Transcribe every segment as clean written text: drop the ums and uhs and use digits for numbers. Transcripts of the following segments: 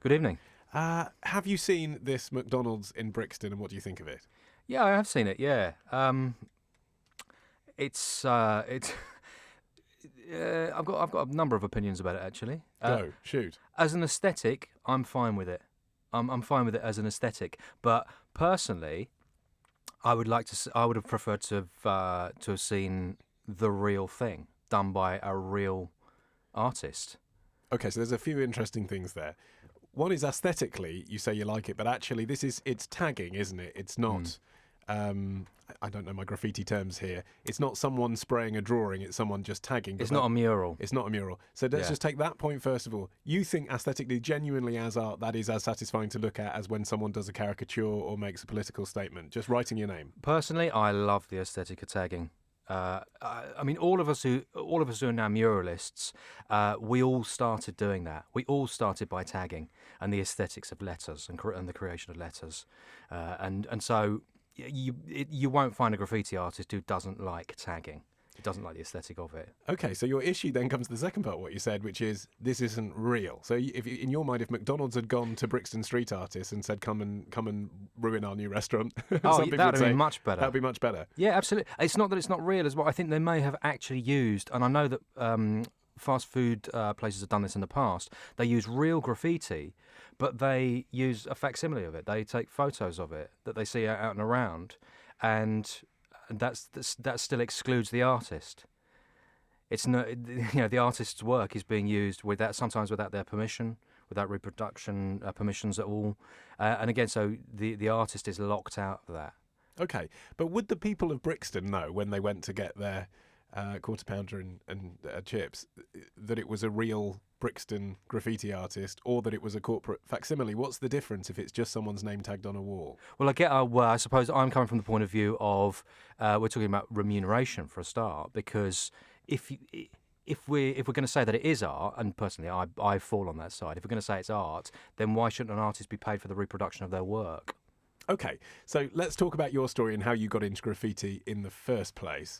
Good evening. Have you seen this McDonald's in Brixton, and what do you think of it? Yeah, I have seen it. Yeah, it's. I've got a number of opinions about it actually. Go, shoot. As an aesthetic, I'm fine with it. I'm fine with it as an aesthetic, but personally, I would have preferred to have seen the real thing done by a real artist. Okay, so there's a few interesting things there. One is aesthetically, you say you like it, but actually it's tagging, isn't it? It's not, I don't know my graffiti terms here. It's not someone spraying a drawing, it's someone just tagging. It's not a mural. It's not a mural. So let's Yeah. just take that point first of all. You think aesthetically, genuinely as art, that is as satisfying to look at as when someone does a caricature or makes a political statement, just writing your name? Personally, I love the aesthetic of tagging. I mean, all of us who are now muralists, we all started doing that. We all started by tagging and the aesthetics of letters and the creation of letters, and so you won't find a graffiti artist who doesn't like tagging. He doesn't like the aesthetic of it. Okay, so your issue then comes to the second part of what you said, which is this isn't real. So if in your mind, if McDonald's had gone to Brixton street artists and said, come and ruin our new restaurant, Oh, some people that would would have say, been much better. that'd be much better. Yeah, absolutely. It's not that it's not real as well. I think they may have actually used, and I know that fast food places have done this in the past. They use real graffiti, but they use a facsimile of it. They take photos of it that they see out and around, and that still excludes the artist. It's not, the artist's work is being used sometimes without their permission, without reproduction permissions at all, and again, so the artist is locked out of that. Okay, but would the people of Brixton know when they went to get their quarter pounder and chips that it was a real Brixton graffiti artist or that it was a corporate facsimile? What's the difference if it's just someone's name tagged on a wall? Well, I suppose I'm coming from the point of view of we're talking about remuneration for a start, because if we're going to say that it is art, and personally I fall on that side, if we're going to say it's art, then why shouldn't an artist be paid for the reproduction of their work? Okay, so let's talk about your story and how you got into graffiti in the first place.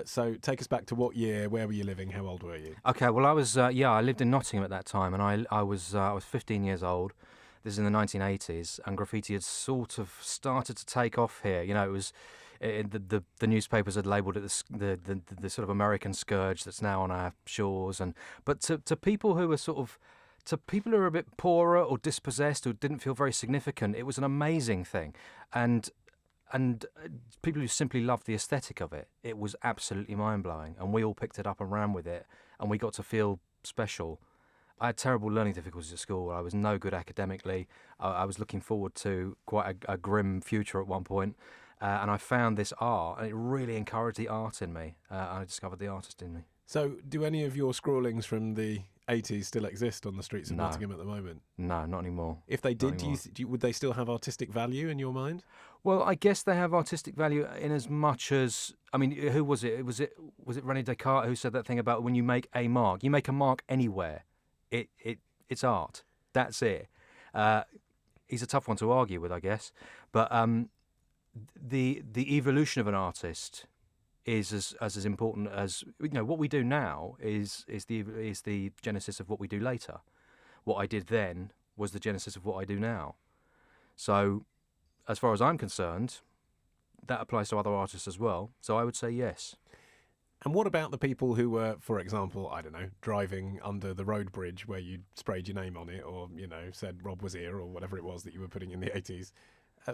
So take us back to what year, where were you living, how old were you? Okay, well, I lived in Nottingham at that time, and I was 15 years old. This is in the 1980s, and graffiti had sort of started to take off here. You know, it was the newspapers had labelled it the sort of American scourge that's now on our shores, but to people who were to people who are a bit poorer or dispossessed or didn't feel very significant, it was an amazing thing, and people who simply loved the aesthetic of it, it was absolutely mind-blowing, and we all picked it up and ran with it, and we got to feel special. I had terrible learning difficulties at school. I was no good academically. I was looking forward to quite a grim future at one point, and I found this art, and it really encouraged the art in me, and I discovered the artist in me. So do any of your scrawlings from the 80s still exist on the streets of No. Nottingham at the moment? No, not anymore. If they did, Not would they still have artistic value in your mind? Well, I guess they have artistic value in as much as, I mean, who was it? Was it René Descartes who said that thing about when you make a mark anywhere, it's art. That's it. He's a tough one to argue with, I guess. But the evolution of an artist is as important as what we do now is the genesis of what we do later. What I did then was the genesis of what I do now. So, as far as I'm concerned, that applies to other artists as well. So I would say yes. And what about the people who were, for example, I don't know, driving under the road bridge where you sprayed your name on it, or said Rob was here, or whatever it was that you were putting in the 80s?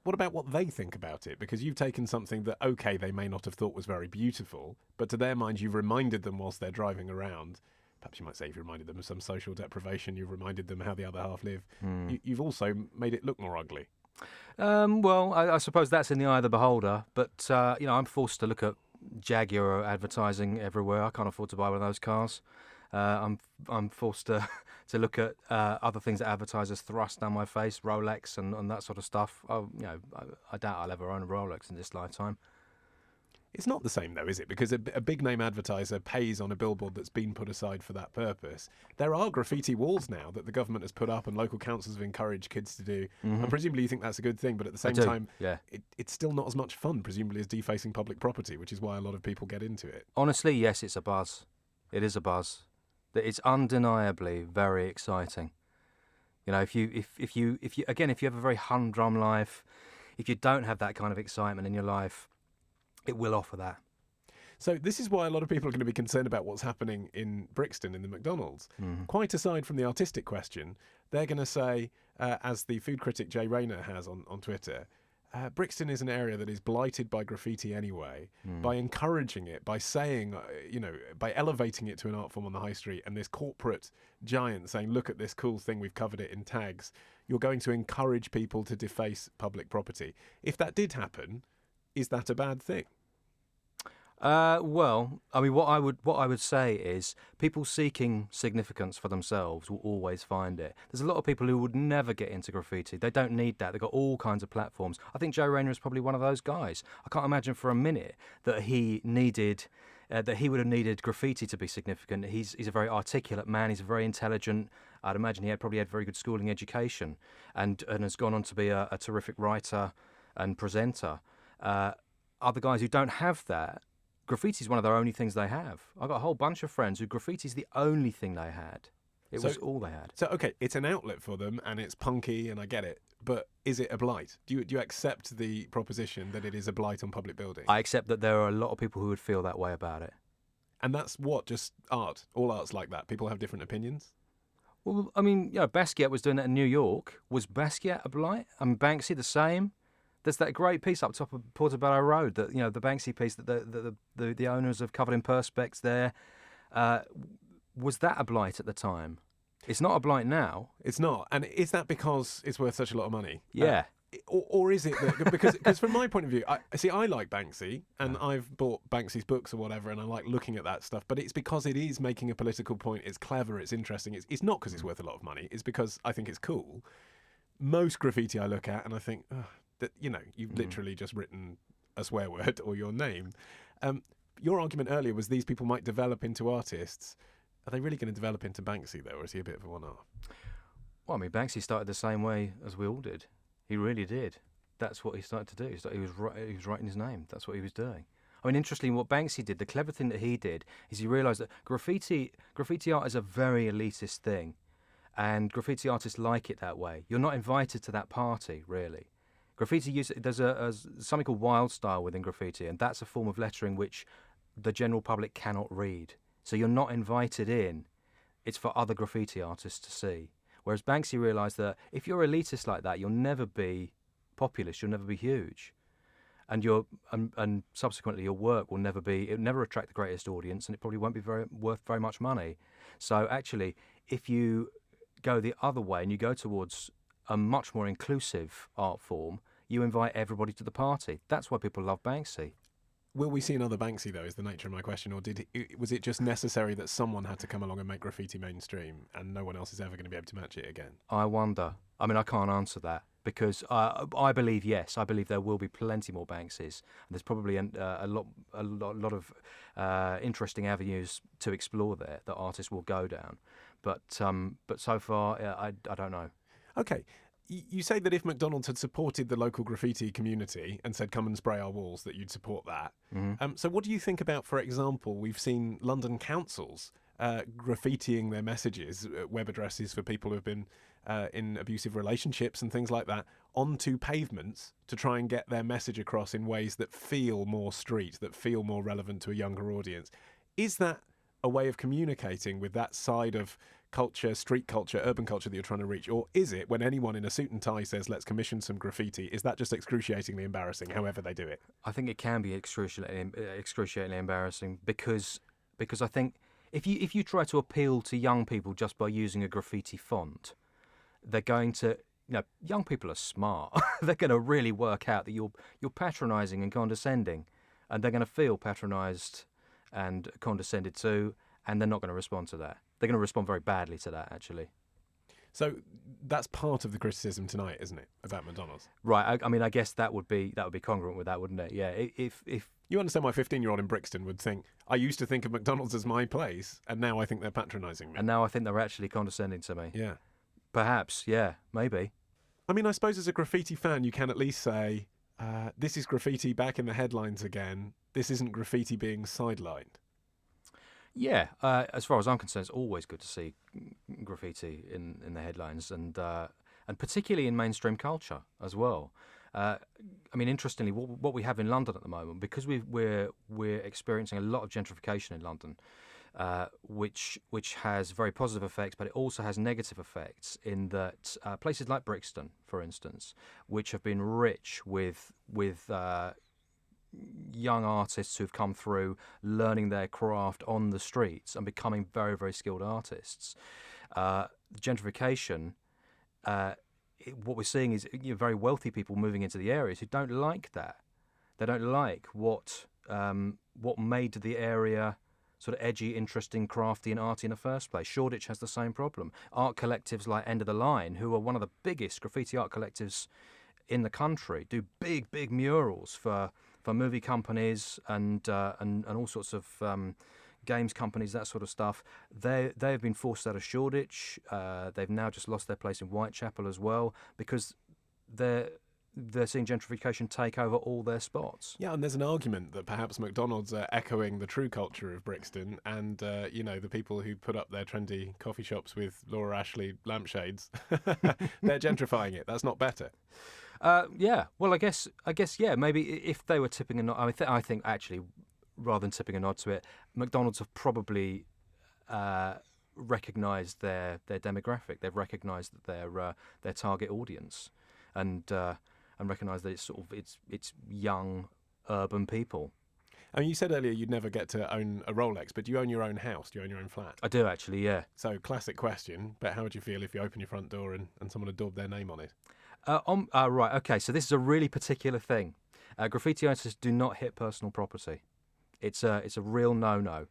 What about what they think about it? Because you've taken something that, okay, they may not have thought was very beautiful, but to their mind, you've reminded them whilst they're driving around. Perhaps you might say you've reminded them of some social deprivation, you've reminded them how the other half live. You've also made it look more ugly. Well, I suppose that's in the eye of the beholder, but I'm forced to look at Jaguar advertising everywhere. I can't afford to buy one of those cars. I'm forced to look at other things that advertisers thrust down my face, Rolex and that sort of stuff. I doubt I'll ever own a Rolex in this lifetime. It's not the same, though, is it? Because a big-name advertiser pays on a billboard that's been put aside for that purpose. There are graffiti walls now that the government has put up and local councils have encouraged kids to do. And presumably you think that's a good thing, but at the same time, yeah. It's still not as much fun, presumably, as defacing public property, which is why a lot of people get into it. Honestly, yes, it's a buzz. It is a buzz. It's undeniably very exciting. You know, if you again, if you have a very humdrum life, if you don't have that kind of excitement in your life, it will offer that. So this is why a lot of people are going to be concerned about what's happening in Brixton in the McDonald's. Quite aside from the artistic question, they're going to say, as the food critic Jay Rayner has on Twitter, Brixton is an area that is blighted by graffiti anyway. By encouraging it, by saying, by elevating it to an art form on the high street, and this corporate giant saying, look at this cool thing, we've covered it in tags, you're going to encourage people to deface public property. If that did happen, is that a bad thing? Well, I mean, what I would say is people seeking significance for themselves will always find it. There's a lot of people who would never get into graffiti. They don't need that. They've got all kinds of platforms. I think Joe Rayner is probably one of those guys. I can't imagine for a minute that he needed. That he would have needed graffiti to be significant. He's a very articulate man. He's very intelligent. I'd imagine he probably had very good schooling education, and has gone on to be a terrific writer and presenter. Other guys who don't have that, graffiti is one of their only things they have. I've got a whole bunch of friends who graffiti is the only thing they had. It was all they had. So, okay, it's an outlet for them, and it's punky, and I get it. But is it a blight? Do you accept the proposition that it is a blight on public buildings? I accept that there are a lot of people who would feel that way about it. And that's what, just art? All art's like that? People have different opinions? Well, I mean, Basquiat was doing it in New York. Was Basquiat a blight? I mean, Banksy the same. There's that great piece up top of Portobello Road, that the Banksy piece that the owners have covered in perspex there. Was that a blight at the time? It's not a blight now. It's not. And is that because it's worth such a lot of money? Yeah. Or is it that, because from my point of view, I like Banksy, and I've bought Banksy's books or whatever, and I like looking at that stuff, but it's because it is making a political point. It's clever, it's interesting. It's not because it's worth a lot of money. It's because I think it's cool. Most graffiti I look at and I think, that you've literally just written a swear word or your name. Your argument earlier was these people might develop into artists. Are they really going to develop into Banksy though, or is he a bit of a one-off? Well, I mean, Banksy started the same way as we all did. He really did. That's what he started to do. He was writing his name. That's what he was doing. I mean, interestingly, what Banksy did, the clever thing that he did, is he realised that graffiti art is a very elitist thing, and graffiti artists like it that way. You're not invited to that party, really. Graffiti there's something called wild style within graffiti, and that's a form of lettering which the general public cannot read. So you're not invited in. It's for other graffiti artists to see. Whereas Banksy realised that if you're elitist like that, you'll never be populist, you'll never be huge. And and subsequently your work will never attract the greatest audience, and it probably won't be worth very much money. So actually, if you go the other way and you go towards a much more inclusive art form, you invite everybody to the party. That's why people love Banksy. Will we see another Banksy, though, is the nature of my question, or was it just necessary that someone had to come along and make graffiti mainstream and no one else is ever going to be able to match it again? I wonder. I mean, I can't answer that because I believe, yes, I believe there will be plenty more Banksys. And there's probably a lot of interesting avenues to explore there that artists will go down. But so far, I don't know. Okay. You say that if McDonald's had supported the local graffiti community and said, come and spray our walls, that you'd support that. Mm-hmm. So what do you think about, for example, we've seen London councils graffitiing their messages, web addresses for people who've been in abusive relationships and things like that, onto pavements to try and get their message across in ways that feel more street, that feel more relevant to a younger audience. Is that a way of communicating with that side of culture, street culture, urban culture that you're trying to reach? Or is it when anyone in a suit and tie says, let's commission some graffiti, is that just excruciatingly embarrassing, however they do it? I think it can be excruciatingly embarrassing because I think if you try to appeal to young people just by using a graffiti font, they're going to, young people are smart. They're going to really work out that you're patronising and condescending, and they're going to feel patronised and condescended to, and they're not going to respond to that. They're going to respond very badly to that, actually. So that's part of the criticism tonight, isn't it, about McDonald's? Right. I mean, I guess that would be congruent with that, wouldn't it? Yeah. If you understand why a 15-year-old in Brixton would think, I used to think of McDonald's as my place, and now I think they're patronising me. And now I think they're actually condescending to me. Yeah. Perhaps. Yeah. Maybe. I mean, I suppose as a graffiti fan, you can at least say, this is graffiti back in the headlines again. This isn't graffiti being sidelined. Yeah, as far as I'm concerned, it's always good to see graffiti in the headlines, and particularly in mainstream culture as well. Uh, I mean, interestingly, what we have in London at the moment, because we're experiencing a lot of gentrification in London, which has very positive effects, but it also has negative effects in that places like Brixton, for instance, which have been rich with young artists who've come through learning their craft on the streets and becoming very, very skilled artists. Gentrification, what we're seeing is very wealthy people moving into the areas who don't like that. They don't like what made the area sort of edgy, interesting, crafty, and arty in the first place. Shoreditch has the same problem. Art collectives like End of the Line, who are one of the biggest graffiti art collectives in the country, do big, big murals for movie companies and all sorts of games companies, that sort of stuff. They've been forced out of Shoreditch. They've now just lost their place in Whitechapel as well because they're seeing gentrification take over all their spots. Yeah, and there's an argument that perhaps McDonald's are echoing the true culture of Brixton, and the people who put up their trendy coffee shops with Laura Ashley lampshades, they're gentrifying it. That's not better. Yeah, well, I guess, yeah. Maybe if they were tipping a nod, I think actually, rather than tipping a nod to it, McDonald's have probably recognised their demographic. They've recognised that their target audience, and recognised that it's young urban people. I mean, you said earlier you'd never get to own a Rolex, but do you own your own house? Do you own your own flat? I do actually, yeah. So, classic question, but how would you feel if you open your front door and someone had daubed their name on it? Right, okay, so this is a really particular thing. Graffiti artists do not hit personal property. It's a real no-no.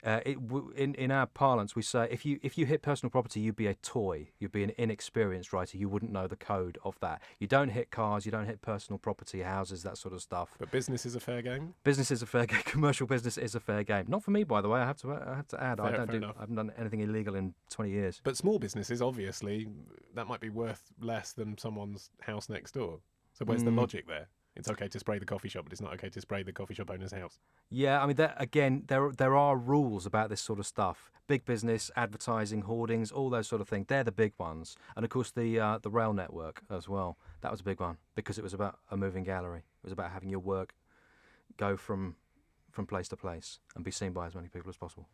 In our parlance, we say if you hit personal property, you'd be a toy. You'd be an inexperienced writer. You wouldn't know the code of that. You don't hit cars. You don't hit personal property, houses, that sort of stuff. But business is a fair game? Business is a fair game. Commercial business is a fair game. Not for me, by the way. I have to add. Fair enough. I haven't done anything illegal in 20 years. But small businesses, obviously, that might be worth less than someone's house next door. So where's the logic there? It's okay to spray the coffee shop, but it's not okay to spray the coffee shop owner's house. Yeah, I mean, there are rules about this sort of stuff. Big business, advertising, hoardings, all those sort of things. They're the big ones, and of course the rail network as well. That was a big one because it was about a moving gallery. It was about having your work go from place to place and be seen by as many people as possible.